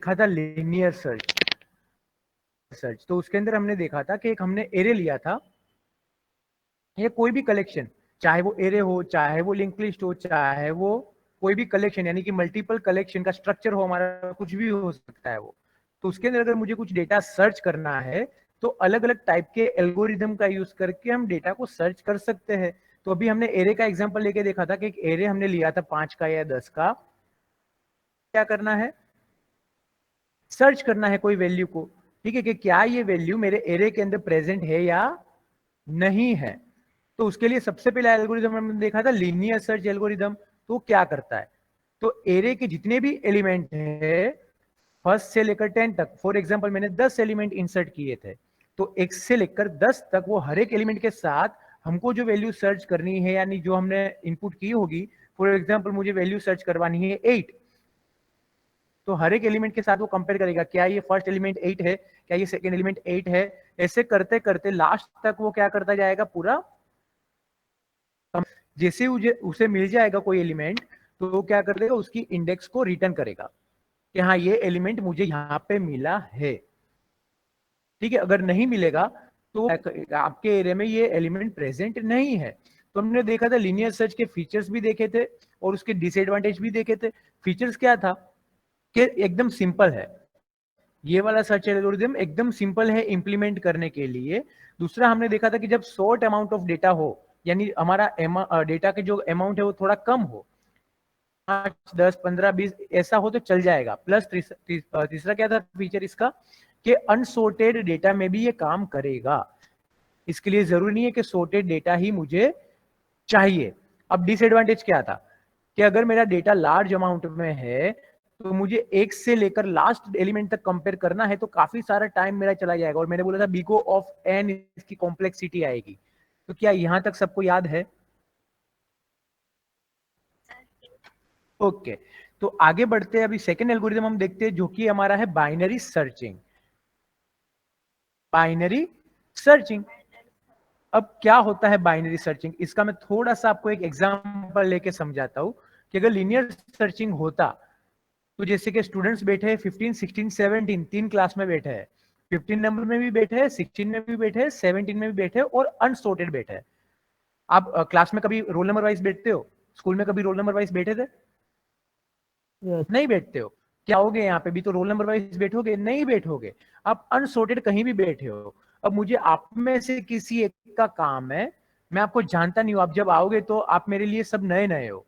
देखा था linear search. तो उसके अंदर हमने देखा था कि एक हमने एरे लिया था, या कोई भी कलेक्शन, चाहे वो एरे हो, चाहे वो लिंक लिस्ट हो, चाहे वो कोई भी कलेक्शन, यानी कि मल्टीपल कलेक्शन का स्ट्रक्चर हो हमारा, कुछ भी हो सकता है वो। तो उसके अंदर अगर मुझे कुछ डेटा सर्च करना है तो अलग अलग टाइप के एल्गोरिदम का यूज करके हम डेटा को सर्च कर सकते हैं। तो अभी हमने एरे का एग्जांपल लेके देखा था कि एक एरे हमने लिया था 5 का या 10 का। क्या करना है, सर्च करना है कोई वैल्यू को, ठीक है, कि क्या ये वैल्यू मेरे एरे के अंदर प्रेजेंट है या नहीं है। तो उसके लिए सबसे पहला एल्गोरिदम हमने देखा था लीनियर सर्च एल्गोरिदम। तो क्या करता है, तो एरे के जितने भी एलिमेंट है फर्स्ट से लेकर 10 तक, फॉर एग्जांपल मैंने 10 एलिमेंट इंसर्ट किए थे, तो 1 से लेकर 10 तक वो हर एक एलिमेंट के साथ हमको जो वैल्यू सर्च करनी है, यानी जो हमने इनपुट की होगी, फॉर एग्जांपल मुझे वैल्यू सर्च करवानी है 8, तो हर एक एलिमेंट के साथ वो कंपेयर करेगा, क्या ये फर्स्ट एलिमेंट 8 है, क्या ये सेकंड एलिमेंट 8 है। ऐसे करते करते लास्ट तक वो क्या करता जाएगा, पूरा जैसे उसे मिल जाएगा कोई एलिमेंट, तो वो क्या कर देगा, उसकी इंडेक्स को रिटर्न करेगा कि हाँ ये एलिमेंट मुझे यहां पे मिला है। ठीक है, अगर नहीं मिलेगा तो आपके एरिया में ये एलिमेंट प्रेजेंट नहीं है। तो हमने देखा था लीनियर सर्च के फीचर्स भी देखे थे और उसके डिसएडवांटेज भी देखे थे। फीचर्स क्या था कि एकदम सिंपल है, ये वाला सर्च एल्गोरिथम एकदम सिंपल है इंप्लीमेंट करने के लिए। दूसरा हमने देखा था कि जब शॉर्ट अमाउंट ऑफ डेटा हो, यानी हमारा डेटा के जो अमाउंट है वो थोड़ा कम हो, 5, 10, 15, 20 ऐसा हो तो चल जाएगा। प्लस तीसरा क्या था फीचर इसका, कि अनसॉर्टेड डेटा में भी ये काम करेगा। इसके लिए जरूरी नहीं है कि सॉर्टेड डेटा ही मुझे चाहिए। अब डिसएडवांटेज क्या था, कि अगर मेरा डेटा लार्ज अमाउंट में है तो मुझे एक से लेकर लास्ट एलिमेंट तक कंपेयर करना है, तो काफी सारा टाइम मेरा चला जाएगा। और मैंने बोला था बीको ऑफ एन इसकी कॉम्प्लेक्सिटी आएगी। तो क्या यहां तक सबको याद है? ओके, तो आगे बढ़ते हैं। अभी सेकेंड एल्गोरिथम हम देखते हैं जो कि हमारा है बाइनरी सर्चिंग। बाइनरी सर्चिंग, अब क्या होता है बाइनरी सर्चिंग, इसका मैं थोड़ा सा आपको एक एग्जांपल लेके समझाता हूं कि अगर लीनियर सर्चिंग होता, तो जैसे कि स्टूडेंट्स बैठे हैं 15, 16, 17, तीन क्लास में बैठे हैं, 15 नंबर में भी बैठे हैं, 16 में भी बैठे हैं, 17 में भी बैठे हैं और अनसॉर्टेड बैठे हैं। आप क्लास में कभी रोल नंबर वाइज बैठते हो? स्कूल में कभी रोल नंबर वाइज बैठे थे? नहीं बैठते हो। क्या होगे, यहाँ पे भी तो रोल नंबर वाइज बैठोगे? नहीं बैठोगे। आप अनसॉर्टेड कहीं भी बैठे हो। अब मुझे आप में से किसी एक का काम है, मैं आपको जानता नहीं हूं, आप जब आओगे तो आप मेरे लिए सब नए नए हो,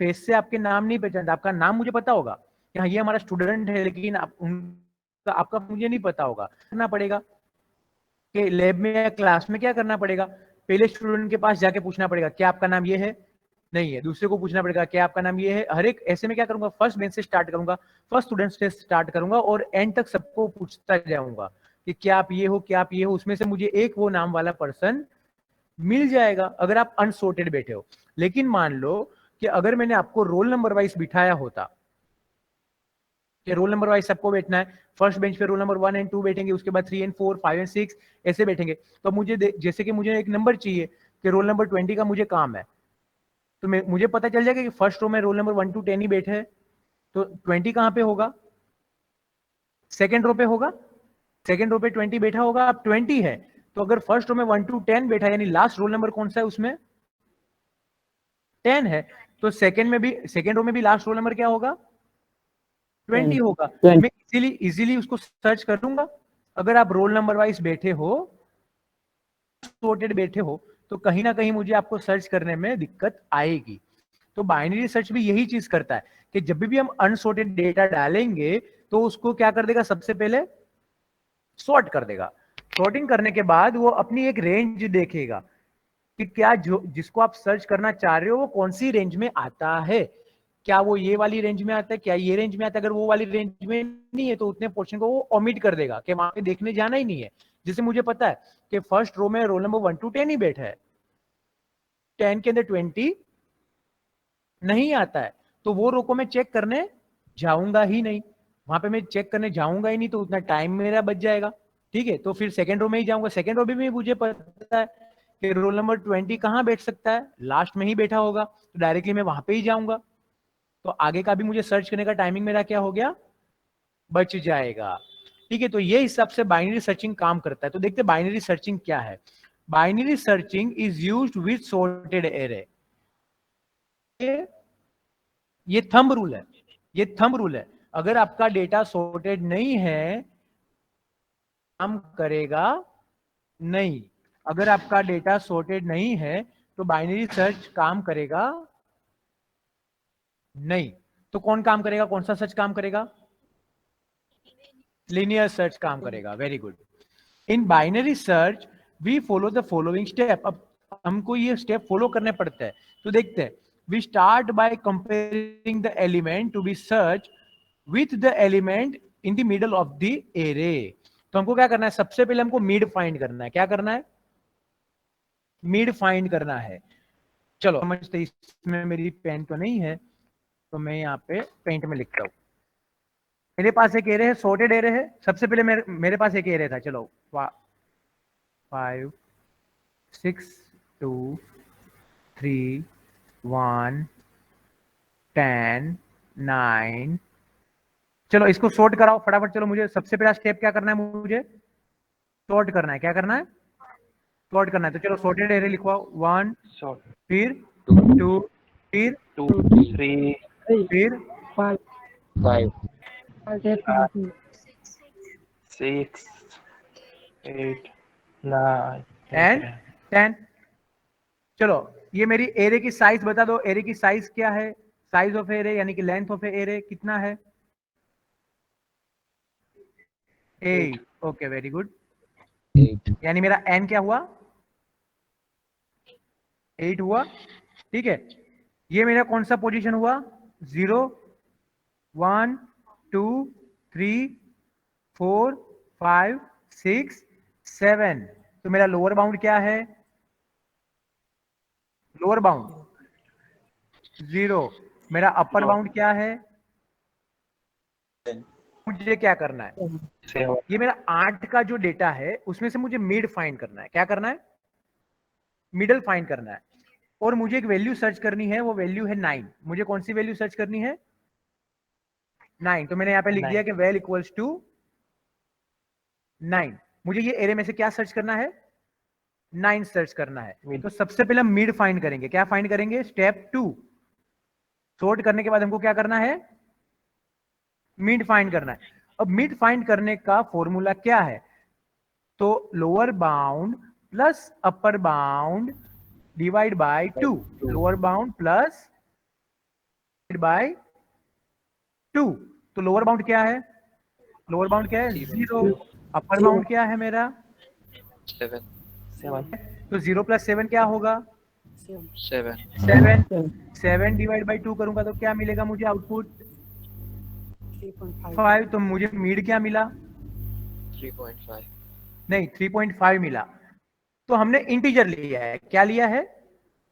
फेस से आपके नाम नहीं पहचानता। आपका नाम मुझे पता होगा कि हाँ ये हमारा स्टूडेंट है, लेकिन उनका आपका मुझे नहीं पता होगा। करना पड़ेगा कि लैब में या क्लास में क्या करना पड़ेगा, पहले स्टूडेंट के पास जाके पूछना पड़ेगा क्या आपका नाम ये है, नहीं है। दूसरे को पूछना पड़ेगा क्या आपका नाम ये है। हर एक ऐसे में क्या करूंगा, फर्स्ट बेंच से स्टार्ट करूंगा, फर्स्ट स्टूडेंट से स्टार्ट करूंगा और एंड तक सबको पूछता जाऊंगा कि क्या आप ये हो, क्या आप ये हो। उसमें से मुझे एक वो नाम वाला पर्सन मिल जाएगा अगर आप अनसॉर्टेड बैठे हो। लेकिन मान लो कि अगर मैंने आपको रोल नंबर वाइज बिठाया होता कि रोल नंबर वाइज सबको बैठना है, फर्स्ट बेंच पे रोल नंबर 1 एंड 2 बैठेंगे, उसके बाद 3 एंड 4, 5 एंड 6 ऐसे बैठेंगे। तो मुझे जैसे कि मुझे एक नंबर चाहिए कि रोल नंबर 20 का मुझे काम है, तो मुझे पता चल जाएगा कि फर्स्ट रो में रोल नंबर 1 to 10 ही बैठे हैं, तो 20 कहां पे होगा, सेकेंड रो पे होगा। सेकेंड रो पे 20 बैठा होगा, अब 20 है तो अगर फर्स्ट रो में 1 to 10 बैठा, यानी लास्ट रोल नंबर कौन सा है उसमें, 10 है, तो सेकेंड में भी, सेकेंड रो में भी लास्ट रोल नंबर क्या होगा, 20 होगा। मैं इजीली उसको सर्च कर लूंगा। अगर आप रोल नंबर वाइज बैठे हो, सॉर्टेड बैठे हो, तो कहीं ना कहीं मुझे आपको सर्च करने में दिक्कत आएगी। तो बाइनरी सर्च भी यही चीज करता है कि जब भी हम अनसॉर्टेड डेटा डालेंगे तो उसको क्या कर देगा, सबसे पहले सॉर्ट कर देगा। सॉर्टिंग करने के बाद वो अपनी एक रेंज देखेगा कि क्या जो जिसको आप सर्च करना चाह रहे हो वो कौन सी रेंज में आता है। क्या वो ये वाली रेंज में आता है, क्या ये रेंज में आता है। अगर वो वाली रेंज में नहीं है तो उतने पोर्शन को वो ओमिट कर देगा कि वहां पे देखने जाना ही नहीं है। जैसे मुझे पता है कि फर्स्ट रो में रोल नंबर 1 to 10 ही बैठा है, 10 के अंदर 20 नहीं आता है, तो वो रो को मैं चेक करने जाऊंगा ही नहीं। वहां पे मैं चेक करने जाऊंगा ही नहीं तो उतना टाइम मेरा बच जाएगा। ठीक है, तो फिर सेकंड रो में ही जाऊंगा। सेकंड रो भी मुझे पता है कि रोल नंबर 20 कहां बैठ सकता है, लास्ट में ही बैठा होगा, तो डायरेक्टली मैं वहां पे ही जाऊंगा। तो आगे का भी मुझे सर्च करने का टाइमिंग मेरा क्या हो गया, बच जाएगा। ठीक है, तो ये हिसाब से बाइनरी सर्चिंग काम करता है। तो देखते हैं बाइनरी सर्चिंग क्या है। Binary searching is used with sorted array. ये थंब रूल है, ये थंब रूल है। अगर आपका डेटा सॉर्टेड नहीं है, काम करेगा नहीं। अगर आपका डेटा सॉर्टेड नहीं है तो बाइनरी सर्च काम करेगा नहीं। तो कौन काम करेगा, कौन सा सर्च काम करेगा? लीनियर सर्च काम करेगा। Very good. In binary search we follow the following step. अब हमको ये स्टेप फॉलो करने पड़ते हैं। तो देखते हैं, we start by comparing the element to be search with the element in the middle of the array. तो हमको क्या करना है, सबसे पहले हमको मिड फाइंड करना है। क्या करना है? मिड फाइंड करना है। चलो समझते, इसमें मेरी पेन तो नहीं है, तो मैं यहाँ पे पेंट में लिखता हूँ। मेरे पास एक एरे है, सॉर्टेड एरे है। सबसे पहले मेरे पास एक एरे था। चलो 5 6 2 3 1 10 9। चलो इसको सॉर्ट कराओ फटाफट। चलो मुझे सबसे पहला स्टेप क्या करना है, मुझे सॉर्ट करना है। क्या करना है? सॉर्ट करना है। तो चलो सॉर्टेड एरे लिखवाओ। 1, फिर 2, फिर 2 3 फिर 5 5 6 8 9 एंड 10। चलो ये मेरी एरे की साइज बता दो। एरे की साइज क्या है? साइज ऑफ एरे यानी कि लेंथ ऑफ एरे कितना है? 8। Okay very good. 8 यानी मेरा एन क्या हुआ? 8 हुआ। ठीक है, ये मेरा कौन सा पोजीशन हुआ? 0 1 2 3 4 5 6 7। तो मेरा लोअर बाउंड क्या है? Lower bound 0। मेरा अपर बाउंड क्या है? मुझे क्या करना है, 7 ये मेरा 8 का जो डेटा है उसमें से मुझे मिड फाइंड करना है। क्या करना है? मिडल फाइंड करना है। और मुझे एक वैल्यू सर्च करनी है, वो वैल्यू है 9। मुझे कौन सी वैल्यू सर्च करनी है? 9। तो मैंने यहां पे लिख दिया कि वेल इक्वल्स टू 9। मुझे ये एरे में से क्या सर्च करना है? 9 सर्च करना है। तो सबसे पहले हम मिड फाइंड करेंगे। क्या फाइंड करेंगे? स्टेप 2। सॉर्ट करने के बाद हमको क्या करना है? मिड फाइंड करना है। अब मिड फाइंड करने का फॉर्मूला क्या है? तो lower bound plus upper bound divide by 2। Lower bound plus by 2। तो लोअर बाउंड क्या है? लोअर बाउंड क्या है? 0। अपर बाउंड क्या है मेरा? 7 तो 0 प्लस 7 क्या होगा? 7 7। 7 डिवाइड बाई 2 करूंगा तो क्या मिलेगा मुझे आउटपुट? 5। तो मुझे मिड क्या मिला? 3.5 नहीं, 3.5 मिला। तो हमने इंटीजर लिया है। क्या लिया है?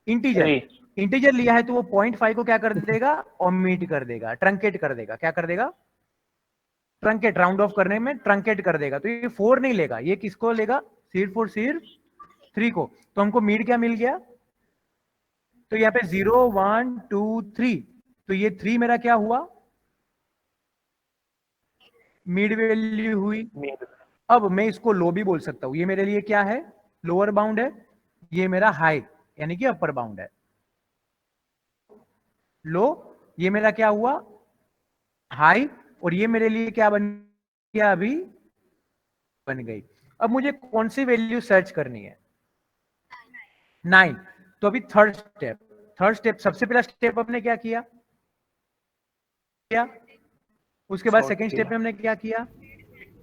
इंटीजर। इंटीजर लिया है तो वो 0.5 को क्या कर देगा? ओमिट कर देगा, ट्रंकेट कर देगा। क्या कर देगा? ट्रंकेट। राउंड ऑफ करने में ट्रंकेट कर देगा। तो ये 4 नहीं लेगा, ये किसको लेगा? सिर्फ और सिर्फ 3 को। तो हमको मिड क्या मिल गया? तो यहाँ पे 0 1 2 3। तो ये 3 मेरा क्या हुआ? मिड वैल्यू हुई। अब मैं इसको लो भी बोल सकता हूं। ये मेरे लिए क्या है? लोअर बाउंड है। ये मेरा हाई यानी कि अपर बाउंड है। लो, ये मेरा क्या हुआ? हाई। और ये मेरे लिए क्या बन गया? अभी बन गई। अब मुझे कौन सी वैल्यू सर्च करनी है? 9। तो अभी थर्ड स्टेप। थर्ड स्टेप, सबसे पहला स्टेप हमने क्या किया? उसके बाद सेकंड स्टेप में हमने क्या किया?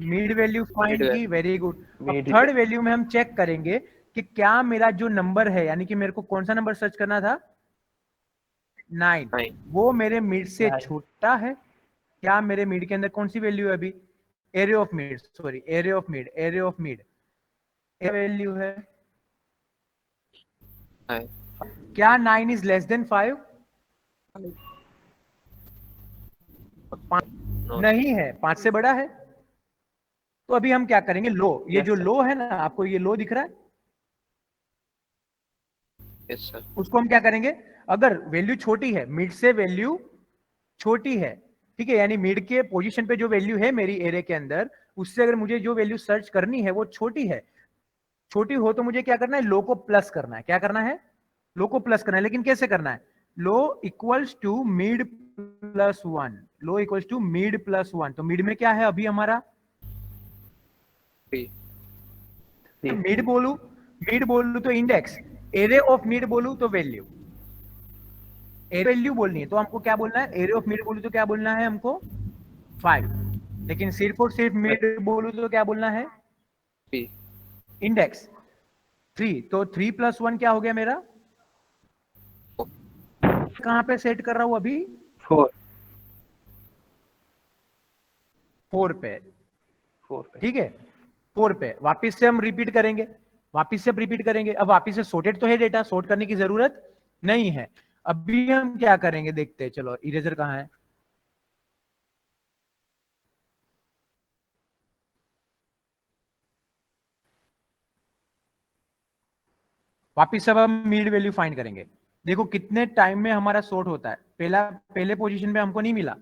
मिड वैल्यू फाइंड की। Very good. अब थर्ड वैल्यू में हम चेक करेंगे कि क्या मेरा जो नंबर है, यानी कि मेरे को कौन सा नंबर सर्च करना था? 9। वो मेरे मिड से छोटा है? क्या मेरे मिड के अंदर कौन सी वैल्यू है अभी? Array of mid, sorry array of mid, array of mid value है। क्या 9 इज लेस देन 5? नहीं है, 5 से बड़ा है। तो अभी हम क्या करेंगे? लो, ये जो लो है ना, आपको ये लो दिख रहा है? Yes sir. उसको हम क्या करेंगे? अगर वैल्यू छोटी है, मिड से वैल्यू छोटी है, ठीक है, यानी मिड के पोजीशन पे जो वैल्यू है मेरी एरे के अंदर, उससे अगर मुझे जो वैल्यू सर्च करनी है वो छोटी है, छोटी हो तो मुझे क्या करना है, लो को प्लस करना है। क्या करना है, लो को प्लस करना है। लेकिन कैसे करना है, low equals to mid plus one, low equals to mid plus one. तो मिड में क्या है अभी हमारा, 3 मिड बोलू तो इंडेक्स, एरे ऑफ मिड बोलू तो वैल्यू, एरे वैल्यू बोलनी है तो हमको क्या बोलना है, एरे ऑफ मिड बोलू तो क्या बोलना है हमको 5, लेकिन सिर्फ और सिर्फ मिड बोलू तो क्या बोलना है, 3 इंडेक्स 3। तो 3 + 1 क्या हो गया मेरा, कहां पे सेट कर रहा हूं अभी, 4 पे, ठीक है 4 पे। वापिस से हम रिपीट करेंगे, अब वापिस से सॉर्टेड तो है डेटा, सॉर्ट करने की जरूरत नहीं है। अभी हम क्या करेंगे देखते हैं, चलो इरेजर कहां है, वापिस से अब हम मीड वैल्यू फाइंड करेंगे। देखो कितने टाइम में हमारा सॉर्ट होता है, पहले पोजीशन पे हमको नहीं मिला,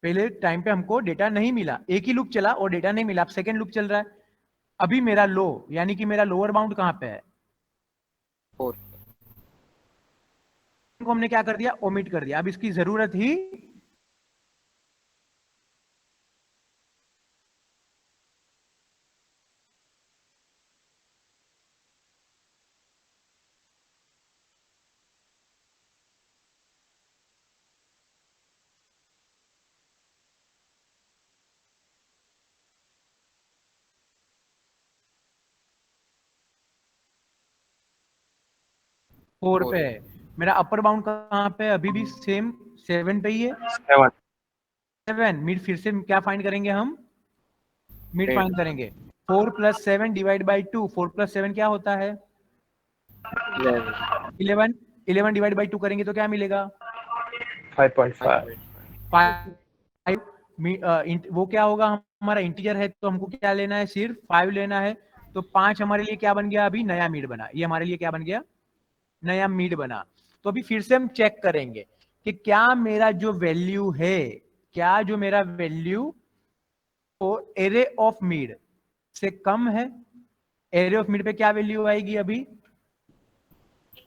पहले टाइम पे हमको डेटा नहीं मिला, एक ही लूप चला और डेटा नहीं मिला, अब सेकेंड लूप चल रहा है। अभी मेरा लो, यानी कि मेरा लोअर बाउंड कहां पे है, 4 को हमने क्या कर दिया, ओमिट कर दिया। अब इसकी जरूरत ही फोर पे है। मेरा अपर बाउंड कहां पे है, अभी भी सेम 7 पे ही है, 7 मिड। फिर से क्या फाइंड करेंगे हम, मिड फाइंड करेंगे। 4 + 7 डिवाइड बाई 2, 4 + 7 क्या होता है 11, 11 डिवाइड बाई 2 करेंगे तो क्या मिलेगा 5.5 5। वो क्या होगा, हमारा इंटीजर है तो हमको क्या लेना है, सिर्फ 5 लेना है। तो 5 हमारे लिए क्या बन गया, अभी नया मीड बना, ये हमारे लिए क्या बन गया, नया मीड बना। तो अभी फिर से हम चेक करेंगे कि क्या मेरा जो वैल्यू है, क्या जो मेरा वैल्यू तो एरे ऑफ मीड से कम है। एरे ऑफ मीड पे क्या वैल्यू आएगी अभी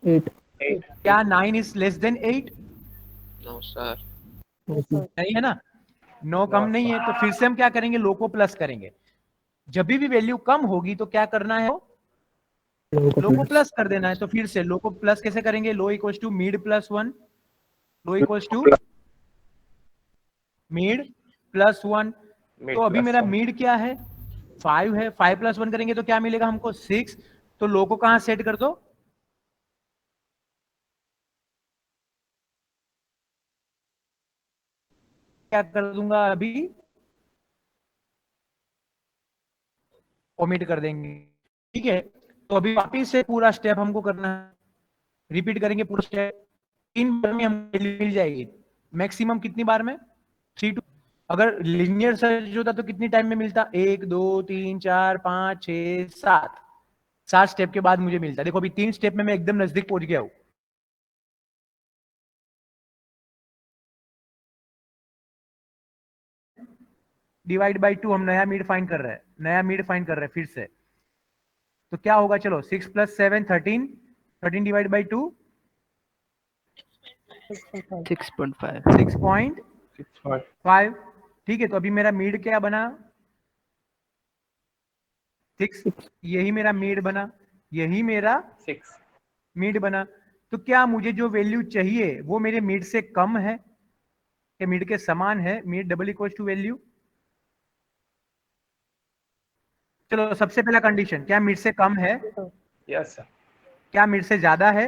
8 क्या 9 is less than 8, no sir नहीं है ना, 9 कम नहीं है। तो फिर से हम क्या करेंगे, लो को प्लस करेंगे। जब भी वैल्यू कम होगी तो क्या करना है, लो को प्लस कर देना है। तो फिर से लो को प्लस कैसे करेंगे, low equals to mid plus 1, low equals to mid plus 1। तो अभी मेरा मीड क्या है 5 है, 5 + 1 करेंगे तो क्या मिलेगा हमको 6। तो लो को कहां सेट कर दो, क्या कर दूंगा अभी, ओमिट कर देंगे, ठीक है। तो अभी वापिस से पूरा स्टेप हमको करना है, रिपीट करेंगे पूरा स्टेप। 3 बार में हमको मिल जाएगी, मैक्सिमम कितनी बार में 3 2। अगर लिनियर सर्च होता तो कितनी टाइम में मिलता, 1 2 3 4 5 6 7, 7 स्टेप के बाद मुझे मिलता। देखो अभी 3 स्टेप में मैं एकदम नजदीक पहुंच गया हूं। डिवाइड बाई 2 हम नया मीड फाइंड कर रहे हैं, फिर से। तो क्या होगा, चलो 6 + 7 13, 13 डिवाइड बाई 2 6.5 6.5, ठीक है। तो अभी मेरा मीड क्या बना 6, यही मेरा मीड बना, यही मेरा 6 मीड बना। तो क्या मुझे जो वैल्यू चाहिए वो मेरे मीड से कम है कि मीड के समान है, mid double equal to value. चलो सबसे पहला कंडीशन, क्या मीड से कम है, यस सर क्या मीड से ज्यादा है,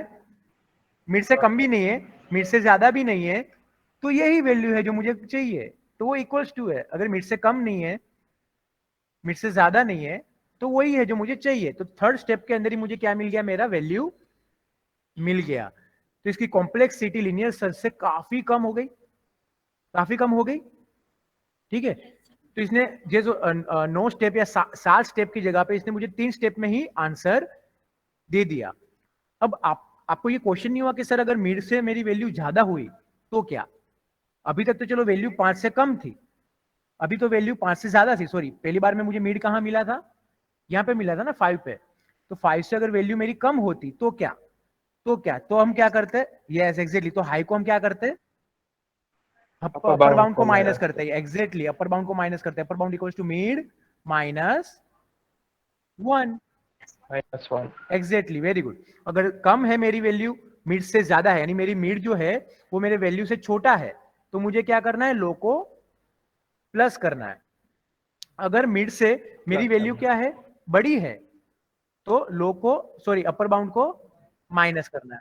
मीड से कम भी नहीं है, मीड से ज्यादा भी नहीं है। तो यही वैल्यू है जो मुझे चाहिए, तो वो इक्वल्स टू है। अगर मीड से कम नहीं है, मीड से ज्यादा नहीं है, तो वही है जो मुझे चाहिए। तो थर्ड स्टेप के अंदर ही मुझे क्या मिल गया, मेरा वैल्यू मिल गया। तो इसकी कॉम्प्लेक्सिटी लीनियर सर्च से काफी कम हो गई, ठीक है। तो इसने ये जो 9 स्टेप या 7 स्टेप की जगह पे इसने मुझे 3 स्टेप में ही आंसर दे दिया। अब आपको ये क्वेश्चन नहीं हुआ कि सर अगर मीड से मेरी वैल्यू ज्यादा हुई तो क्या, अभी तक तो चलो वैल्यू 5 से कम थी, अभी तो वैल्यू 5 से ज्यादा थी, सॉरी पहली बार में मुझे मिड कहाँ मिला था, यहाँ पे मिला था ना 5 पे। तो 5 से अगर वैल्यू मेरी कम होती तो क्या, तो हम क्या करते, यस एग्जैक्टली, तो हाई को हम क्या करते, अपर बाउंड को माइनस करते हैं, एग्जैक्टली अपर बाउंड को माइनस करते हैं, upper bound equals to mid minus 1, -1। Exactly, very good. अगर कम है मेरी वैल्यू, मिड से ज्यादा है, यानी मेरी मिड जो है वो मेरे वैल्यू से छोटा है, तो मुझे क्या करना है, लो को प्लस करना है। अगर मिड से मेरी वैल्यू क्या है, बड़ी है, तो लो को, सॉरी अपर बाउंड को माइनस करना है।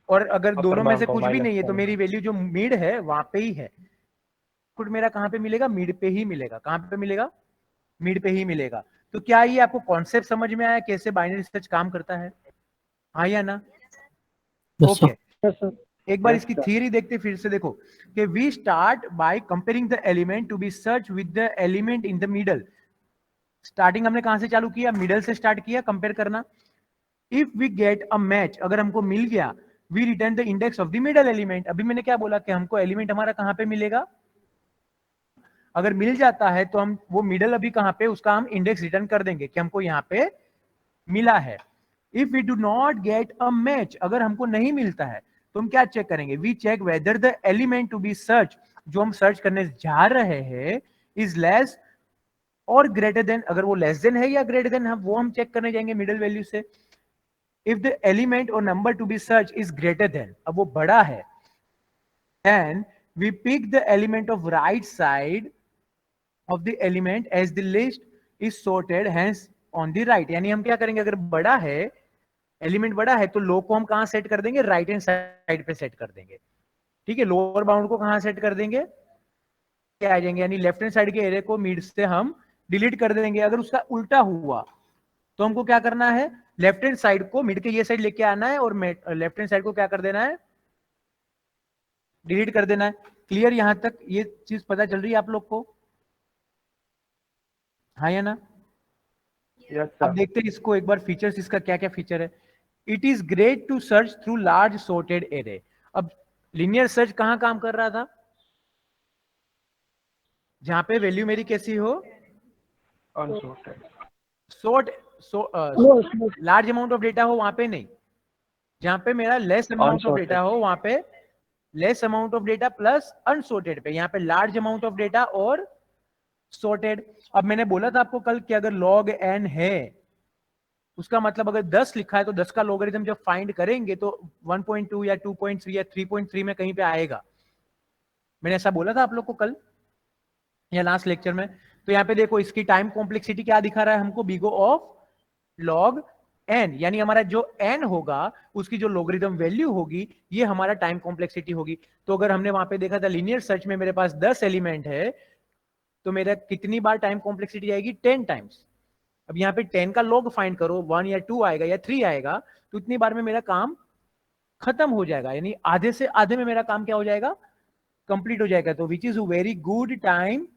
और अगर दोनों में से कुछ भी नहीं है तो मेरी वैल्यू जो मिड है वहां पे ही है, कुछ मेरा कहां पे मिलेगा, मिड पे ही मिलेगा। कहां पे मिलेगा, मिड पे ही मिलेगा। तो क्या ये आपको कॉन्सेप्ट समझ में आया कैसे बाइनरी सर्च काम करता है, हाँ या ना? ओके, एक बार इसकी थियरी देखते फिर से, देखो कि we start by comparing the element to be search with the element in the middle. Starting हमने कहां से चालू किया, मिडल से स्टार्ट किया कंपेयर करना। If we get a match, अगर हमको मिल गया, we return the index of the middle element. अभी मैंने क्या बोला कि हमको एलिमेंट हमारा कहां पे मिलेगा, अगर मिल जाता है तो हम वो मिडल अभी कहां पे, उसका हम इंडेक्स रिटर्न कर देंगे कि हमको यहां पे मिला है। If we do not get a match, अगर हमको नहीं मिलता है तो हम क्या चेक करेंगे, we check whether the element to be search, जो हम सर्च करने जा रहे हैं, इज लेस और ग्रेटर देन, अगर वो लेस देन है या ग्रेटर देन, वो हम चेक करने जाएंगे मिडल वैल्यू से। इफ द एलिमेंट और number to be search is greater than, अब वो बड़ा है, then we pick the element of right side of the element as the list is sorted hence on the right। यानी हम क्या करेंगे, अगर बड़ा है, एलिमेंट बड़ा है, तो लो को हम कहां सेट कर देंगे, राइट हैंड साइड पे सेट कर देंगे। ठीक है, लोअर बाउंड को कहां सेट कर देंगे, क्या आ जाएंगे, यानी लेफ्ट हैंड साइड के एरे को मिड से हम डिलीट कर देंगे। अगर उसका उल्टा हुआ तो हमको क्या करना है, लेफ्ट हैंड साइड को मिड के ये साइड लेके आना है और लेफ्ट हैंड साइड को क्या कर देना है, डिलीट कर देना है। क्लियर, यहां तक ये चीज पता चल रही है आप लोग को, हाँ या ना? Yes, अब sir. देखते हैं इसको एक बार, फीचर्स इसका क्या क्या फीचर है। It is great to search through large sorted array. अब लीनियर सर्च कहां काम कर रहा था, जहां पे वैल्यू मेरी कैसी हो, Unsorted. Sort, large amount of data हो, वहां पे नहीं। जहां पे मेरा लेस अमाउंट ऑफ डेटा हो, वहां पे less amount of data plus unsorted पे, यहाँ पे लार्ज अमाउंट ऑफ डेटा और सॉर्टेड। अब मैंने बोला था आपको कल कि अगर log n है, उसका मतलब अगर 10 लिखा है तो 10 का लॉगरिथम जब फाइंड करेंगे तो 1.2 या 2.3 या 3.3 में कहीं पे आएगा। मैंने ऐसा बोला था आप लोग को कल या लास्ट लेक्चर में। तो यहाँ पे देखो इसकी टाइम कॉम्प्लेक्सिटी क्या दिखा रहा है हमको, बिगो ऑफ log n, यानी हमारा जो n होगा उसकी जो लॉगरिथम वैल्यू होगी ये हमारा टाइम कॉम्प्लेक्सिटी होगी। तो अगर हमने वहां पे देखा था लीनियर सर्च में मेरे पास 10 एलिमेंट है तो मेरा कितनी बार टाइम कॉम्प्लेक्सिटी आएगी, 10 टाइम्स। अब यहाँ पे 10 का log फाइंड करो, 1 या 2 आएगा या 3 आएगा, तो इतनी बार में मेरा काम खत्म हो जाएगा, यानी आधे से आधे में मेरा काम क्या हो जाएगा, कंप्लीट हो जाएगा। तो which is very good time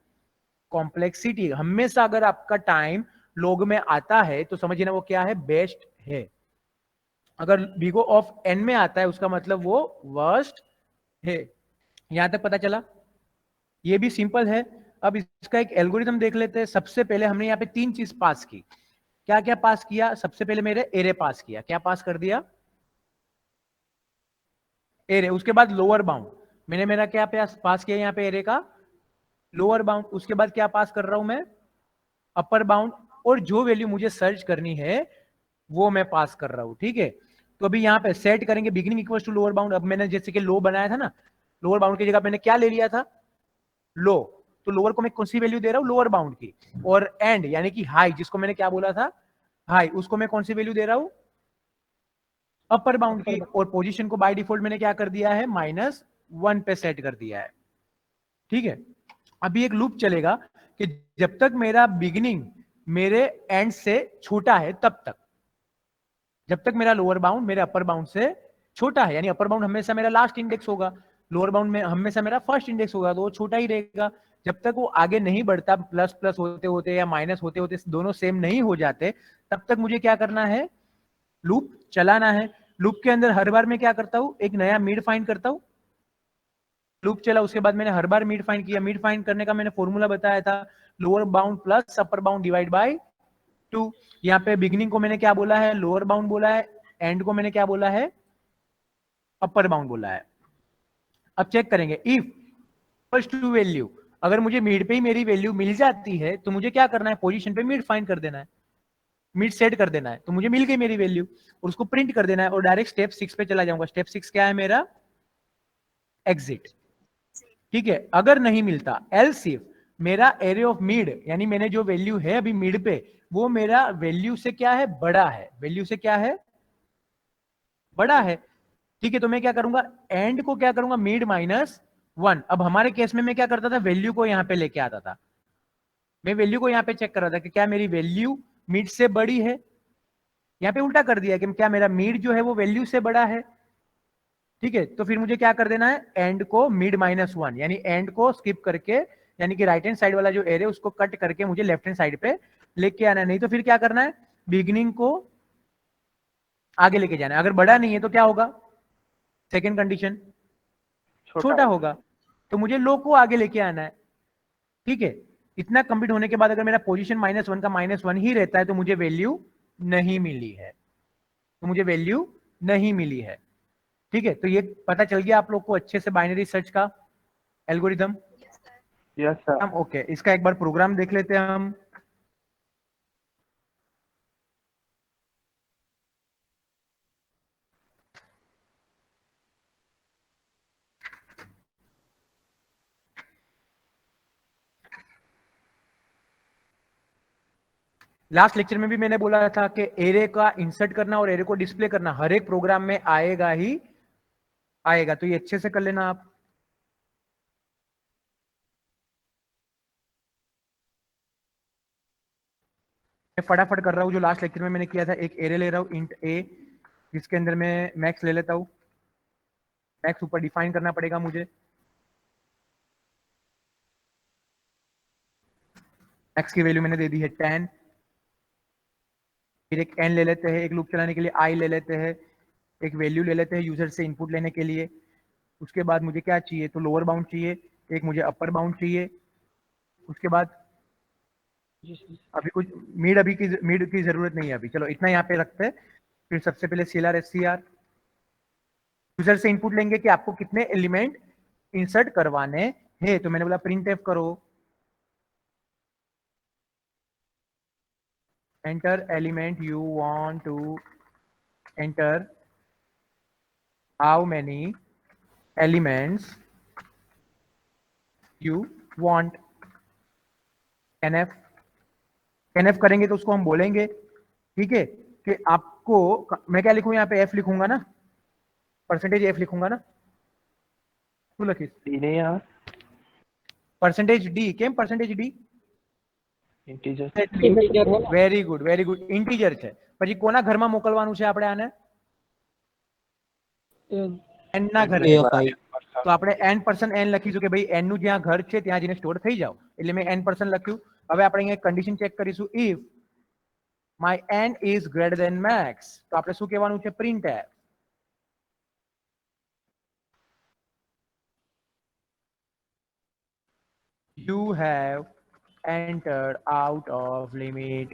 complexity. हमेशा अगर आपका टाइम log में आता है तो समझिए ना वो क्या है, बेस्ट है। अगर बिगो ऑफ n में आता है उसका मतलब वो वर्स्ट है। यहां तक पता चला, ये भी सिंपल है। अब इसका एक एल्गोरिथम देख लेते हैं। सबसे पहले हमने यहाँ पे 3 चीज पास की। क्या क्या पास किया, सबसे पहले मेरे एरे पास किया, क्या पास कर दिया, एरे। उसके बाद लोअर बाउंड, मैंने मेरा क्या पास किया यहाँ पे, एरे का लोअर बाउंड। उसके बाद क्या पास कर रहा हूं मैं, अपर बाउंड, और जो वैल्यू मुझे सर्च करनी है वो मैं पास कर रहा हूं। ठीक है, तो अभी यहाँ पे सेट करेंगे beginning equal to lower bound. अब मैंने जैसे कि लो बनाया था ना, लोअर बाउंड की जगह मैंने क्या ले लिया था, लो, तो लोअर को मैं कौन सी वैल्यू दे रहा हूं, लोअर बाउंड की। और एंड यानी कि हाई, जिसको मैंने क्या बोला था, हाई, उसको मैं कौन सी वैल्यू दे रहा हूं, अपर बाउंड की। और पोजीशन को बाय डिफॉल्ट मैंने क्या कर दिया है, -1 पे सेट कर दिया है। ठीक है, अभी एक लूप चलेगा कि जब तक मेरा बिगिनिंग मेरे एंड से छोटा है तब तक, जब तक मेरा लोअर बाउंड मेरे अपर बाउंड से छोटा है, यानी अपर बाउंड हमेशा मेरा लास्ट इंडेक्स होगा, लोअर बाउंड में हमेशा मेरा फर्स्ट इंडेक्स होगा, तो वो छोटा ही रहेगा। जब तक वो आगे नहीं बढ़ता, प्लस प्लस होते होते या माइनस होते होते दोनों सेम नहीं हो जाते, तब तक मुझे क्या करना है, लूप चलाना है। लूप के अंदर हर बार मैं क्या करता हूं, एक नया मिड फाइंड करता हूं, लूप चला, उसके बाद मैंने हर बार मिड फाइंड किया। मिड फाइंड करने का मैंने फॉर्मूला बताया था, lower bound plus upper bound divide by 2। यहाँ पे बिगिनिंग को मैंने क्या बोला है, लोअर बाउंड बोला है, एंड को मैंने क्या बोला है, अपर बाउंड बोला है। अब चेक करेंगे, इफ फर्स्ट टू वैल्यू, अगर मुझे मिड पे ही मेरी वैल्यू मिल जाती है तो मुझे क्या करना है, पोजीशन पे मिड फाइंड कर देना है, मिड सेट कर देना है। तो मुझे मिल गई मेरी वैल्यू और उसको प्रिंट कर देना है और डायरेक्ट स्टेप 6 पे चला जाऊंगा। स्टेप 6 क्या है मेरा, एग्जिट। ठीक है, अगर नहीं मिलता, एल्स इफ मेरा एरे ऑफ मिड, यानी मैंने जो वैल्यू है अभी मिड पे, वो मेरा वैल्यू से क्या है, बड़ा है, वैल्यू से क्या है, बड़ा है। ठीक है, तो मैं क्या करूंगा, एंड को क्या करूंगा, मिड माइनस 1। अब हमारे केस में मैं क्या करता था, वैल्यू को यहां पे लेके आता था, मैं वैल्यू को यहां पे चेक कर रहा था कि क्या मेरी वैल्यू मिड से बड़ी है। यहां पे उल्टा कर दिया कि क्या मेरा मिड जो है वो वैल्यू से बड़ा है। ठीक है, तो फिर मुझे क्या कर देना है, एंड को मिड माइनस 1, यानी एंड को स्किप करके, यानी कि राइट हैंड साइड वाला जो एरे उसको कट करके मुझे लेफ्ट हैंड साइड पे लेके आना है। नहीं तो फिर क्या करना है, बिगिनिंग को आगे लेके जाना है। अगर बड़ा नहीं है तो क्या होगा, सेकेंड कंडीशन छोटा होगा, तो मुझे लो को आगे लेके आना है। ठीक है, इतना कंप्लीट होने के बाद अगर मेरा पोजीशन -1 का -1 ही रहता है तो मुझे वैल्यू नहीं मिली है, तो मुझे वैल्यू नहीं मिली है। ठीक है, तो ये पता चल गया आप लोग को अच्छे से बाइनरी सर्च का एल्गोरिथम। Yes sir. हम ओके, इसका एक बार प्रोग्राम देख लेते हैं हम। लास्ट लेक्चर में भी मैंने बोला था कि एरे का इंसर्ट करना और एरे को डिस्प्ले करना हर एक प्रोग्राम में आएगा ही आएगा, तो ये अच्छे से कर लेना आप। मैं फटाफट कर रहा हूं, जो लास्ट लेक्चर में मैंने किया था। एक एरे ले रहा हूं इंट ए, जिसके अंदर मैं मैक्स ले लेता हूं। मैक्स ऊपर डिफाइन करना पड़ेगा मुझे। मैक्स की वैल्यू मैंने दे दी है 10। फिर एक एन ले लेते हैं, एक लूप चलाने के लिए आई ले लेते हैं, एक वैल्यू ले लेते हैं यूजर से इनपुट लेने के लिए। उसके बाद मुझे क्या चाहिए, तो लोअर बाउंड चाहिए, एक मुझे अपर बाउंड चाहिए। उसके बाद अभी कुछ मिड की जरूरत नहीं है अभी, चलो इतना यहाँ पे रखते हैं। फिर सबसे पहले CLR SCR, यूजर से इनपुट लेंगे कि आपको कितने एलिमेंट इंसर्ट करवाने हैं। तो मैंने बोला प्रिंट एफ करो, enter element you want to enter, how many elements you want. एनएफ करेंगे तो उसको हम बोलेंगे, ठीक है, कि आपको, मैं क्या लिखूं यहाँ पे, एफ लिखूंगा ना, परसेंटेज एफ लिखूंगा ना, तू लखीस नहीं यार, परसेंटेज डी, केम percentage d, integer very good, integer છે। પછી કોના ઘરમાં મોકલવાનું છે આપણે આને, n ના ઘરે। તો આપણે n% n લખીશું કે ભાઈ n નું જ્યાં ઘર છે ત્યાં જઈને સ્ટોર થઈ જાવ, એટલે મેં n% લખ્યું। હવે આપણે અહીંયા કન્ડિશન ચેક કરીશું, if my n is greater than max, તો આપણે શું કહેવાનું છે, printf you have entered out of limit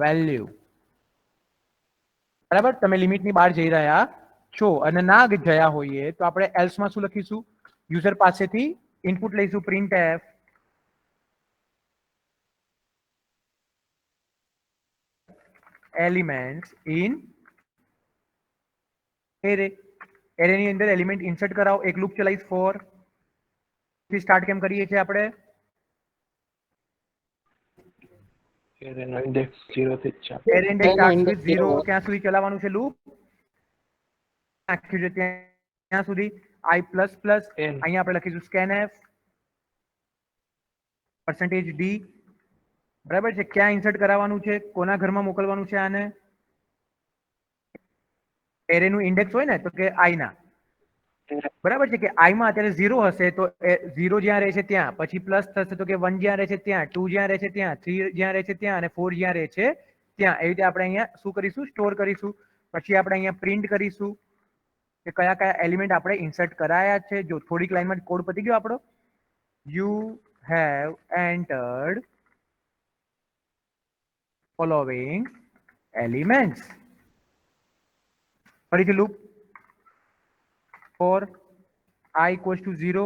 value। બરાબર, તમે લિમિટ ની બહાર જઈ રહ્યા છો અને ના ગયા હોઈએ તો આપણે એલ્સ માં શું લખીશું, યુઝર પાસેથી ઇનપુટ લઈશું printf elements in array। Array ની અંદર એલિમેન્ટ ઇન્સર્ટ કરાવો, એક લૂપ ચલાવીશ ફોર। થી સ્ટાર્ટ કેમ કરીએ છીએ આપણે, એરેનો ઇન્ડેક્સ 0 થી 4 એરે ઇન્ડેક્સ સ્ટાર્ટ વિથ 0, ક્યાં સુધી ચલાવવાનું છે લૂપ, નાખ્યું છે ત્યાં સુધી i++। અહીંયા આપણે લખીશું scanf %d, બરાબર છે। ક્યાં ઇન્સર્ટ કરાવવાનું છે, કોના ઘરમાં મોકલવાનું છે આને, એરેનું ઇન્ડેક્સ હોય ને તો કે i ના, બરાબર છે, કે i માં અત્યારે 0 હશે તો 0 જ્યાં રહે છે ત્યાં, પછી પ્લસ થશે તો કે 1 જ્યાં રહે છે ત્યાં, 2 જ્યાં રહે છે ત્યાં, 3 જ્યાં રહે છે ત્યાં અને 4 જ્યાં રહે છે ત્યાં। એવી રીતે આપણે અહીંયા શું કરીશું, સ્ટોર કરીશું। પછી આપણે અહીંયા પ્રિન્ટ કરીશું કે કયા કયા એલિમેન્ટ આપણે ઇન્સર્ટ કરાયા છે. જો થોડીક લાઈનમાં કોડ પતી ગયો આપણો. You have entered following elements. ફરીથી loop for i equals to 0,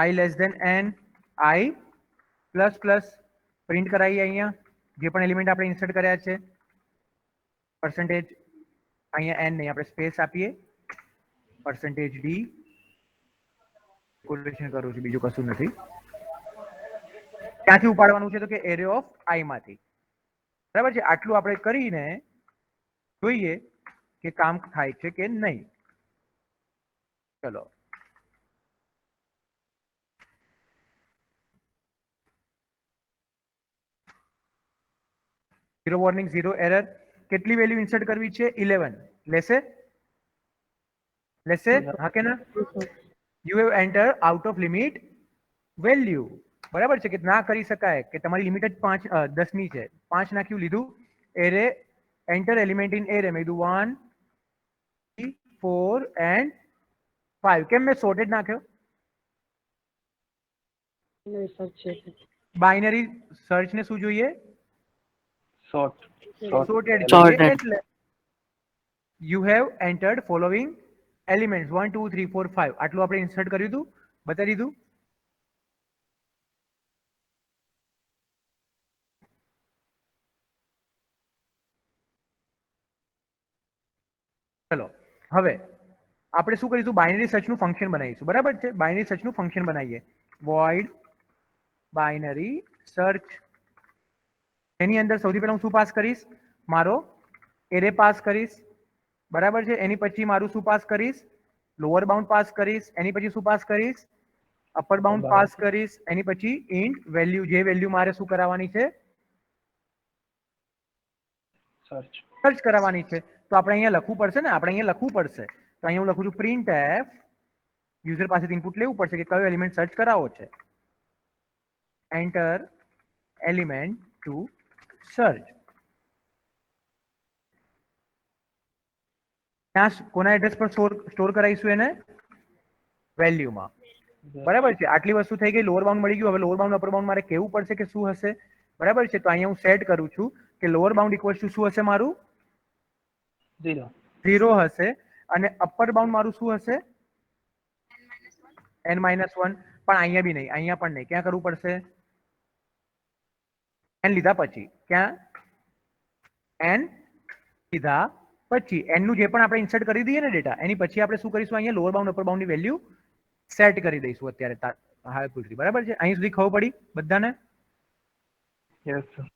i less than n, i plus plus print કરાવીએ અહીંયા જે પણ એલિમેન્ટ આપણે ઇન્સર્ટ કર્યા છે. પર્સન્ટેજ અહીંયા n નહીં આપણે સ્પેસ આપીએ. પર્સન્ટેજ ડી કોલેક્શન કરું છું, બીજું કશું નથી. ક્યાંથી ઉપાડવાનું છે તો કે એરે ઓફ i માંથી. બરાબર છે. આટલું આપણે કરીને જોઈએ કે કામ થાય છે કે નહીં. ચલો ઝીરો વોર્નિંગ, ઝીરો એરર. કેટલી વેલ્યુ ઇન્સર્ટ કરવી છે? 11 લેશે. હા કે ના? You have enter out of limit value. બરાબર છે કે ના કરી શકાય કે તમારી લિમિટ જ 10 ની છે. 5 નાખ્યું, લીધું. Array enter element in array. મેં કીધું 1 3 4 એન્ડ 5. કેમ મેં સોર્ટેડ નાખ્યો? બાઇનરી સર્ચ ને શું જોઈએ? સોર્ટેડ જોઈએ. એટલે you have entered following elements 1 2 3 4 5. આટલું આપણે ઇન્સર્ટ કર્યું હતું, બતાવી દીધું. ચલો હવે આપણે શું કરીશું? બાઇનરી સર્ચનું ફંક્શન બનાવીશું. બરાબર છે. બાઇનરી સર્ચનું ફંક્શન બનાવીએ. Void binary search. એની અંદર સૌથી પહેલા હું શું પાસ કરીશ? મારો એરે પાસ કરીશ. બરાબર છે. એની પછી મારું શું પાસ કરીશ? લોઅર બાઉન્ડ પાસ કરીશ. એની પછી શું પાસ કરીશ? અપર બાઉન્ડ પાસ કરીશ. એની પછી ઇન્ટ વેલ્યુ, જે વેલ્યુ મારે શું કરાવવાની છે? સર્ચ કરાવવાની છે. તો આપણે અહીંયા લખવું પડશે ને, આપણે અહીંયા લખવું પડશે. તો અહીંયા હું લખું છું પ્રિન્ટ એફ. યુઝર પાસેથી ઇનપુટ લેવું પડશે કે કયો એલિમેન્ટ સર્ચ કરાવવો છે. Enter element to search. ત્યાં કોના એડ્રેસ પર સ્ટોર કરાવીશું? એને વેલ્યુમાં. બરાબર છે. આટલી વસ્તુ થઈ ગઈ. લોઅર બાઉન્ડ મળી ગયું. હવે લોઅર બાઉન્ડ અપર બાઉન્ડ મારે કેવું પડશે કે શું હશે. બરાબર છે. તો અહીંયા હું સેટ કરું છું કે લોઅર બાઉન્ડ ઇક્વલ્સ ટુ શું હશે? મારું 0 હશે. અને અપર બાઉન્ડ મારું શું હશે? n-1. પણ અહીંયા બી નહીં, અહીંયા પણ નહીં. ક્યાં કરવું પડશે? n લીધા પછી. ક્યાં? n લીધા પછી n નું જે પણ આપણે ઇન્સર્ટ કરી દઈએ ને ડેટા, એની પછી આપણે શું કરીશું? અહીંયા લોઅર બાઉન્ડ અપર બાઉન્ડની વેલ્યુ સેટ કરી દઈશું અત્યારે. હા પૂરી. બરાબર છે. અહીં સુધી ખબર પડી બધાને? Yes sir.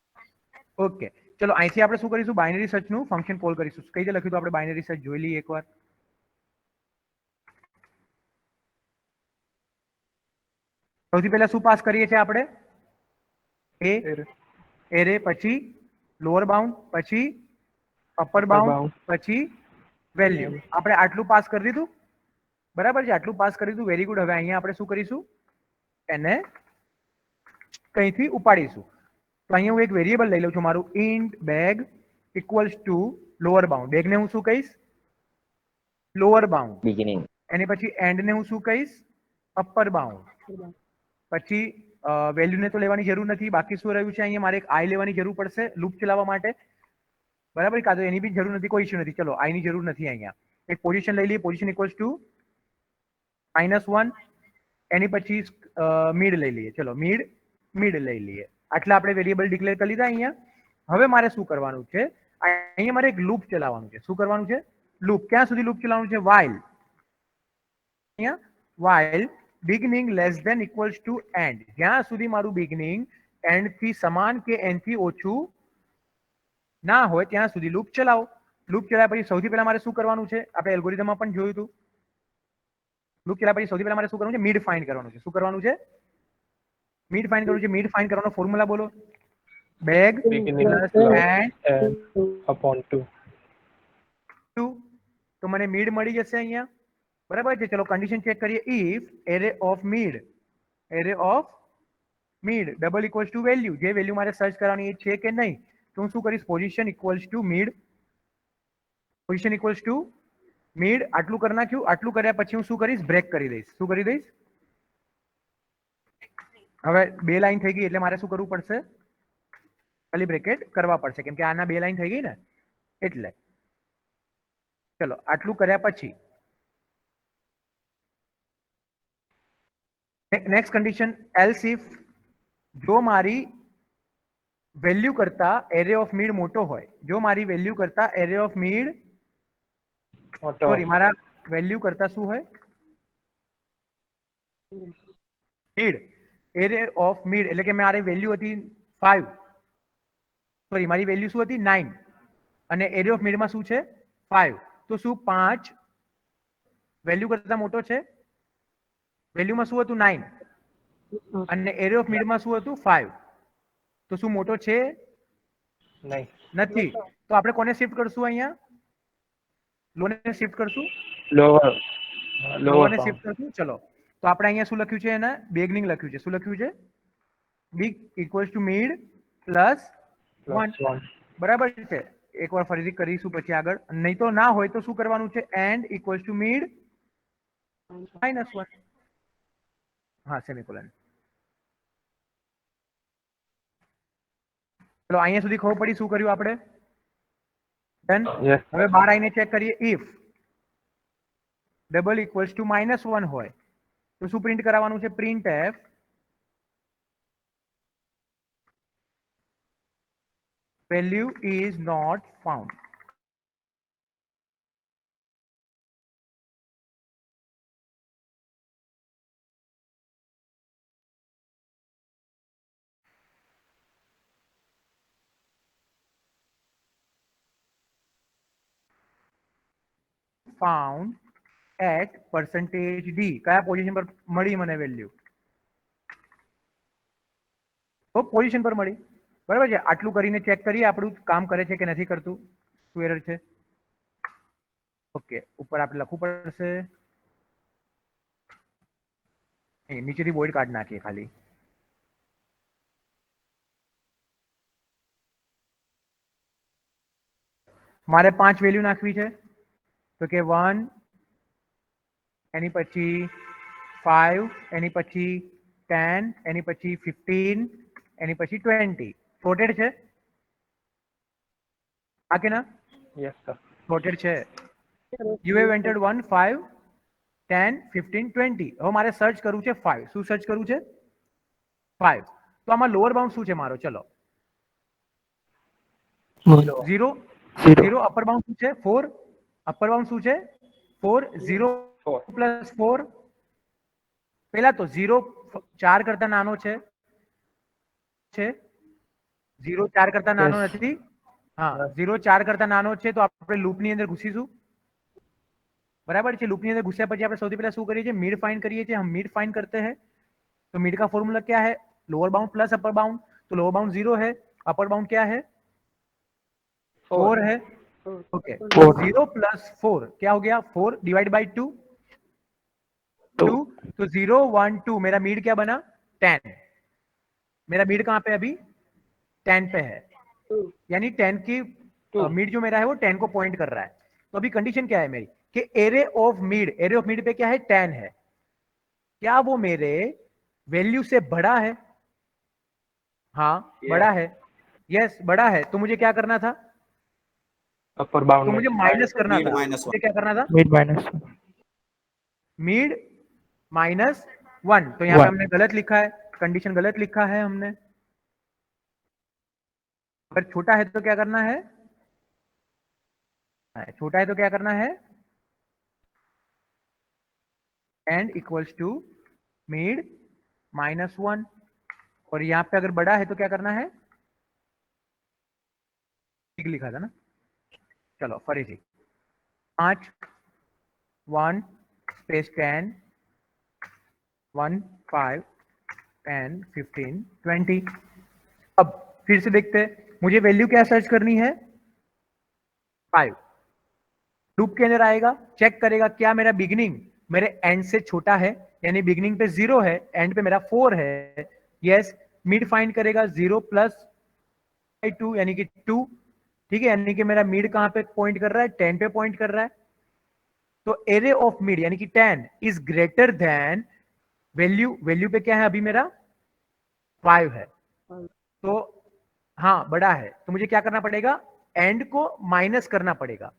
ઓકે. ચલો અહીંથી આપણે શું કરીશું? બાઇનરી સર્ચનું ફંક્શન કોલ કરીશું. કઈ રીતે લખ્યું? તો આપણે બાઇનરી સર્ચ જોઈ લઈએ એકવાર. સૌથી પહેલા શું પાસ કરીએ છીએ આપણે? એરે, પછી લોઅર બાઉન્ડ, પછી અપર બાઉન્ડ, પછી વેલ્યુ. આપણે આટલું પાસ કરી દીધું. બરાબર છે. આટલું પાસ કરી દીધું. Very good. હવે અહીંયા આપણે શું કરીશું? એને કંઈથી ઉપાડીશું. તો અહીંયા હું એક વેરિયેબલ લઈ લઉં છું મારું int beg equals to lower bound. બેગને હું શું કહીશ? Lower bound. બિગિનિંગ. એની પછી એન્ડને હું શું કહીશ? Upper bound. પછી વેલ્યુને તો લેવાની જરૂર નથી. બાકી શું રહ્યું છે? અહીંયા મારે એક આઈ લેવાની જરૂર પડશે લૂપ ચલાવવા માટે. બરાબર. કાં તો એની બી જરૂર નથી, કોઈ ઇશ્યુ નથી. ચલો આઈની જરૂર નથી. અહીંયા એક પોઝિશન લઈ લઈએ. Position equals two -1. એની પછી મિડ લઈ લઈએ. ચલો મિડ લઈ લઈએ. આટલા આપણે વેરિયેબલ ડિક્લેર કરી લીધા અહીંયા. હવે મારે શું કરવાનું છે? અહીંયા મારે એક લૂપ ચલાવવાનું છે. શું કરવાનું છે? લૂપ. ક્યાં સુધી લૂપ ચલાવવાનું છે? વાઇલ. અહીંયા while beginning less than equals to end. જ્યાં સુધી મારું બિગનિંગ એન્ડ થી સમાન કે એન થી ઓછું ના હોય ત્યાં સુધી લૂપ ચલાવો. લૂપ ચલાવ્યા પછી સૌથી પહેલા મારે શું કરવાનું છે? આપણે એલ્ગોરિધમમાં પણ જોયું હતું. લૂપ ચલાવ્યા પછી સૌથી પહેલા મારે શું કરવાનું છે? મિડ ફાઇન્ડ કરવાનું છે. શું કરવાનું છે? મિડ ફાઇન્ડ કરવાનું છે. મિડ ફાઇન્ડ કરવાનો ફોર્મ્યુલા બોલો. Bag plus and upon 2. તો મને મિડ મળી જશે અહીંયા. બરાબર છે. ચલો કન્ડિશન ચેક કરીએ. If array of mid double equals to value, જે વેલ્યુ મારે સર્ચ કરવાની એ છે કે નહીં, તો હું શું કરીશ? Position equals to mid. Position equals to mid આટલું કરી નાખ્યું, આટલું કર્યા પછી હું શું કરીશ, બ્રેક કરી દઈશ. શું કરી દઈશ? હવે 2 લાઈન થઈ ગઈ એટલે મારે શું કરવું પડશે? ખાલી બ્રેકેટ કરવા પડશે, કેમ કે આના 2 લાઈન થઈ ગઈ ને એટલે. ચલો આટલું કર્યા પછી નેક્સ્ટ કન્ડિશન, એલ્સ ઇફ જો મારી વેલ્યુ કરતા એરે ઓફ મીડ મોટો હોય, જો મારી વેલ્યુ કરતા એરે ઓફ મીડ સોરી મારા વેલ્યુ કરતા શું હોય? મીડ, એરે ઓફ મીડ એટલે કે મારી વેલ્યુ હતી 5, સોરી મારી વેલ્યુ શું હતી 9 અને એરે ઓફ મીડમાં શું છે 5, તો શું 5 વેલ્યુ કરતા મોટો છે? વેલ્યુમાં શું હતું 9 અને એરે ઓફ મીડમાં શું હતું 5, તો શું મોટો છે? નહીં. નથી. તો આપણે કોને શિફ્ટ કરશું? અહીંયા લોને શિફ્ટ કરશું, લોઅર લોઅરને શિફ્ટ કરશું. ચલો તો આપણે અહીંયા શું લખ્યું છે? એના બિગનિંગ લખ્યું છે. શું લખ્યું છે? Big equals to mid plus 1. બરાબર છે. એકવાર ફરીથી કરીશું પછી આગળ. નહીં તો ના હોય તો શું કરવાનું છે? And equals to mid -1. હા, સેમિકોલન. ચલો અહીંયા સુધી ખબર પડી શું કર્યું આપણે? ડન. Yes. હવે બહાર આવીને ચેક કરીએ. ઇફ ડબલ ઇક્વલ્સ ટુ -1 હોય તો શું પ્રિન્ટ કરાવવાનું છે? Printf value is not found. Found at percentage d. કયા પોઝિશન પર મળી મને વેલ્યુ? તો પોઝિશન પર મળી. બરાબર છે. આટલું કરીને ચેક કરીએ આપણું કામ કરે છે કે નથી કરતું, શું એરર છે. ઓકે, ઉપર આપણે લખવું પડશે. નીચેથી બોર્ડ કાઢી નાખીએ ખાલી. મારે 5 વેલ્યુ નાખવી છે, તો કે 1, એની પછી 5, એની પછી 10, એની પછી 15, એની પછી 20. સોર્ટેડ છે? હા કે ના? Yes, sir. સોર્ટેડ છે. You have entered 1, 5, 10, 15, 20. હવે મારે સર્ચ કરવું છે 5. શું સર્ચ કરવું છે? 5. તો આમાં લોઅર બાઉન્ડ શું છે મારો? ચલો 0. 0 અપર બાઉન્ડ શું છે? 4. અપર બાઉન્ડ શું છે? 4. 0 પ્લસ 4. પહેલા તો 0 4 કરતા નાનો છે. 0 4 કરતા નાનો Yes. નથી. હા, 0 4 કરતા નાનો છે તો આપણે લૂપની અંદર ઘૂસીશું. बराबर है. लूप अंदर घुसा પછી આપણે સૌથી પહેલા શું કરીએ છીએ? મિડ फाइंड करिए છીએ. हम मिड फाइंड करते हैं तो मिड का फॉर्मूला क्या है? Lower bound plus upper bound. तो लोअर बाउंड 0 है, अपर बाउंड क्या है? 4 है. ओके, 0 प्लस 4 क्या हो गया? 4 डिवाइड बाई 2. 2 तो 0 1 2 मेरा मिड क्या बना? 10. मेरा मिड कहां पे अभी? 10 पे है, यानी 10 की मिड जो मेरा है वो 10 को पॉइंट कर रहा है. तो अभी कंडीशन क्या है मेरी कि एरे ऑफ मिड पे क्या है? 10 है. क्या वो मेरे वैल्यू से बड़ा है? हाँ बड़ा है. यस बड़ा है. तो मुझे क्या करना था? अपर बाउंड तो मुझे माइनस करना था. मुझे क्या करना था? मिड -1. तो यहाँ पे हमने गलत लिखा है, कंडीशन गलत लिखा है हमने. अगर छोटा है तो क्या करना है? छोटा है तो क्या करना है? End equals to mid -1. और यहां पे अगर बड़ा है तो क्या करना है? ठीक लिखा था ना. चलो फरीथी 5 1 स्पेस 10 1 5 10 15 20. अब फिर से देखते हैं, मुझे वैल्यू क्या सर्च करनी है? 5. लूप के अंदर आएगा, चेक करेगा क्या मेरा बिगिनिंग मेरे एंड से छोटा है, यानी बिगिनिंग पे 0 है, एंड पे मेरा 4 है. यस. मिड फाइंड करेगा 0 प्लस 2 यानी कि 2. ठीक है, यानी कि मेरा मिड कहां पे पॉइंट कर रहा है? 10 पे पॉइंट कर रहा है. तो एरे ऑफ मिड यानी कि 10 इज ग्रेटर देन वैल्यू पे क्या है अभी मेरा 5 है, तो हाँ बड़ा है, तो मुझे क्या करना पड़ेगा, एंड को माइनस करना पड़ेगा,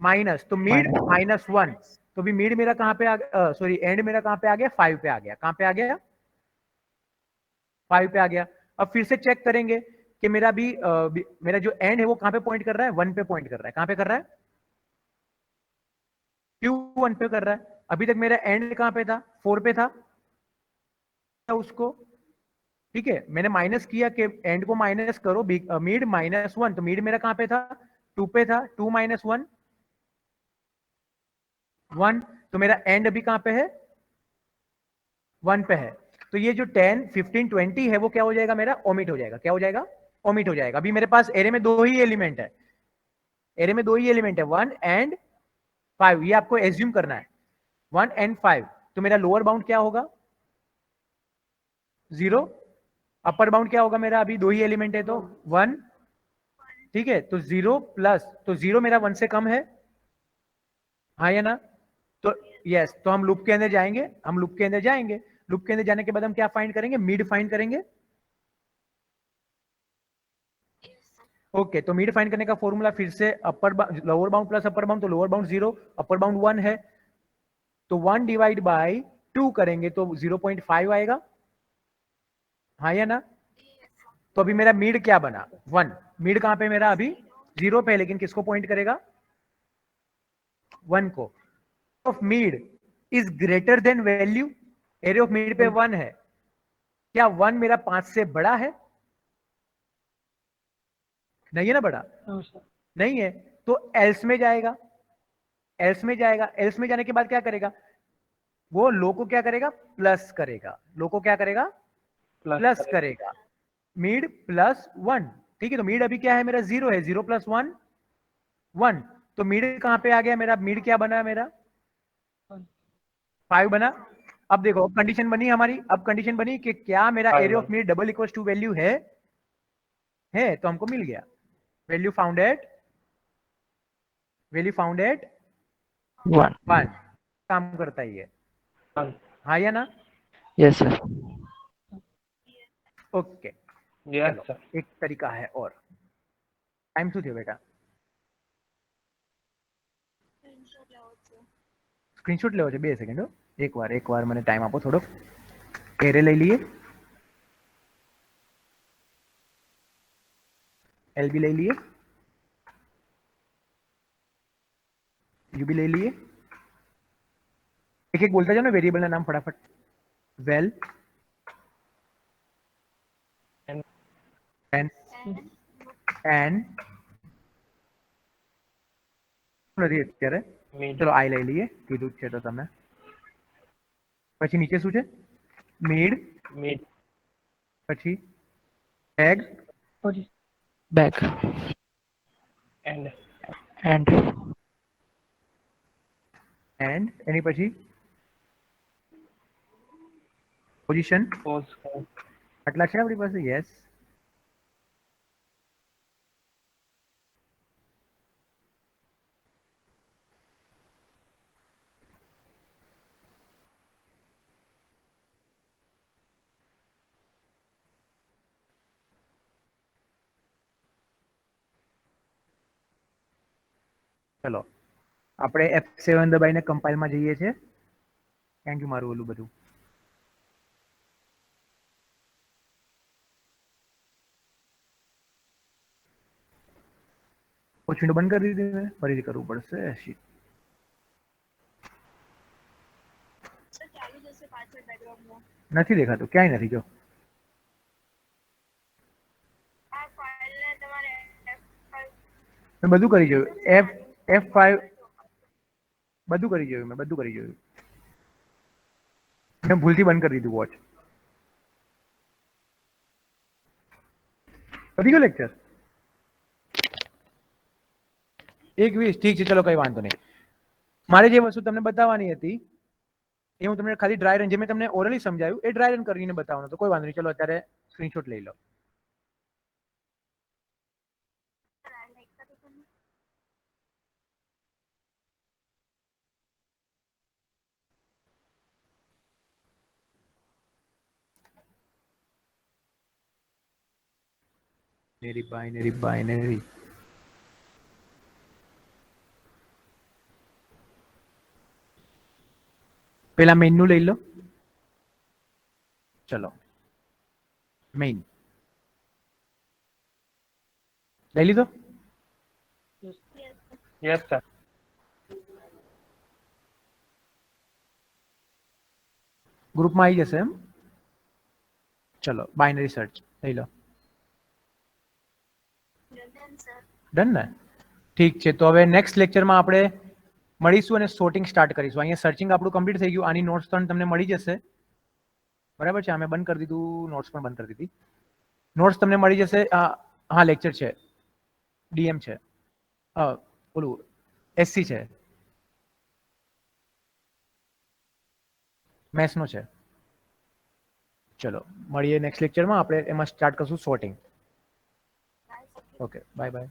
माइनस, तो मिड -1, तो भी मिड मेरा कहां पे आ गया, सॉरी एंड मेरा कहां पे आ गया, 5 पे आ गया, कहां पे आ गया, 5 पे आ गया। अब फिर से चेक करेंगे कि मेरा मेरा जो एंड है वो कहां पे पॉइंट कर रहा है, 1 पे पॉइंट कर रहा है, कहां पे कर रहा है, Q1 पे कर रहा है। अभी तक मेरा एंड कहां पे था, 4 पे था उसको, ठीक है, मैंने माइनस किया कि एंड को माइनस करो, मिड -1, तो मिड मेरा कहां पे था, 2 पे था, 2 - 1 1, तो मेरा एंड अभी कहां पे है, 1 पे है। तो ये जो 10, 15, 20 है वो क्या हो जाएगा मेरा, ओमिट हो जाएगा, क्या हो जाएगा, ओमिट हो जाएगा। अभी मेरे पास एरे में दो ही एलिमेंट है, एरे में दो ही एलिमेंट है, 1 एंड 5, ये आपको एज्यूम करना है, 1 एंड 5, तो मेरा लोअर बाउंड क्या होगा, 0, अपर बाउंड क्या होगा मेरा, अभी दो ही एलिमेंट है तो 1, ठीक है, तो 0 प्लस, तो 0 मेरा 1 से कम है, हाँ या ना, तो यस, तो हम लूप के अंदर जाएंगे, हम लूप के अंदर जाएंगे, लूप के अंदर जाने के बाद हम क्या फाइंड करेंगे, मिड फाइंड करेंगे। ओके, तो मिड फाइंड करने का फॉर्मूला फिर से lower bound plus upper bound, तो लोअर बाउंड 0, अपर बाउंड 1 है, तो 1 डिवाइड बाय 2 करेंगे तो 0.5 आएगा, हाँ या ना, तो अभी मेरा मिड क्या बना, 1, मिड कहां पे मेरा अभी 0 पे, लेकिन किसको पॉइंट करेगा, 1 को, of mid is greater then value, area of mid पे 1 है, क्या 1 मेरा 5 से बड़ा है, नहीं है ना बड़ा, नहीं है, तो एल्स में जाएगा, एल्स में जाएगा, एल्स में जाने के बाद क्या करेगा, वो लो को क्या करेगा, प्लस करेगा, लो को क्या करेगा, प्लस करेगा, मिड +1, ठीक है, तो मिड अभी क्या है मेरा 0 है, 0 + 1 1, तो मिड कहां पे आ गया मेरा, मिड क्या बना मेरा 5 बना। अब देखो कंडीशन बनी हमारी, अब कंडीशन बनी कि क्या मेरा array of mid double equal to value है, तो हमको मिल गया, वैल्यू फाउंड एट 1 काम करता ही है, हाँ या ना, Yes, sir. ओके, यस चलो सर। एक तरीका है और, टाइम शू थी बेटा, स्क्रीनशॉट लेવો છે 2 સેકન્ડ, એકવાર મને ટાઈમ આપો થોડો, એરે લઈ લઈએ, એલબી લઈ લઈએ, યુબી લઈ લઈએ, એક એક બોલતા જાઓ ને વેરિયેબલ ના નામ ફટાફટ, વેલ એન નથી અત્યારે, ચલો આઈ લઈ લઈએ, કીધું જ છે તો તમે, પછી નીચે શું છે, મિડ, પછી beg, Back end and end એની પછી પોઝિશન, પોઝ આટલા છે આપણી પાસે, યસ, ચલો આપણે F7 દબાઈને કમ્પાઇલમાં જઈએ છીએ, થેન્ક યુ મારું ઓલું બધું, પછી વિન્ડો બંધ કરી દીધી મેં, ફરીથી કરવું પડશે, શીટ, નથી દેખાતું, ક્યાંય નથી, જો મેં બધું કરી જોયું, F5 બધું કરી જોયું, મેં બધું કરી જોયું, મેં ભૂલથી બંધ કરી દીધું વોચ, પતી ગયો લેક્ચર 1:20, ઠીક છે, ચલો કઈ વાંધો નહીં, મારે જે વસ્તુ તમને બતાવવાની હતી એ હું તમને ખાલી ડ્રાય રન, જે મેં તમને ઓરલી સમજાવ્યું એ ડ્રાય રન કરીને બતાવવાનું, તો કોઈ વાંધો નહીં, ચલો અત્યારે સ્ક્રીનશોટ લઈ લો, બાઇનરી પેલા મેઇન નું લઈ લો. ચલો મેઇન લઈ લીધો. Yes, sir. ગ્રુપમાં આવી જશે એમ. ચલો બાઇનરી સર્ચ લઈ લો. ડન ને. ઠીક છે, તો હવે નેક્સ્ટ લેક્ચરમાં આપણે મળીશું અને સોર્ટિંગ સ્ટાર્ટ કરીશું. અહીંયા સર્ચિંગ આપણું કમ્પ્લીટ થઈ ગયું. આની નોટ્સ પણ તમને મળી જશે. બરાબર છે, અમે બંધ કરી દીધું, નોટ્સ પણ બંધ કરી દીધી. નોટ્સ તમને મળી જશે. હા લેક્ચર છે, ડીએમ છે, ઓલું એસસી છે, મેથ્સનો છે. ચલો મળીએ નેક્સ્ટ લેક્ચરમાં. આપણે એમાં સ્ટાર્ટ કરશું સોર્ટિંગ. Okay bye bye.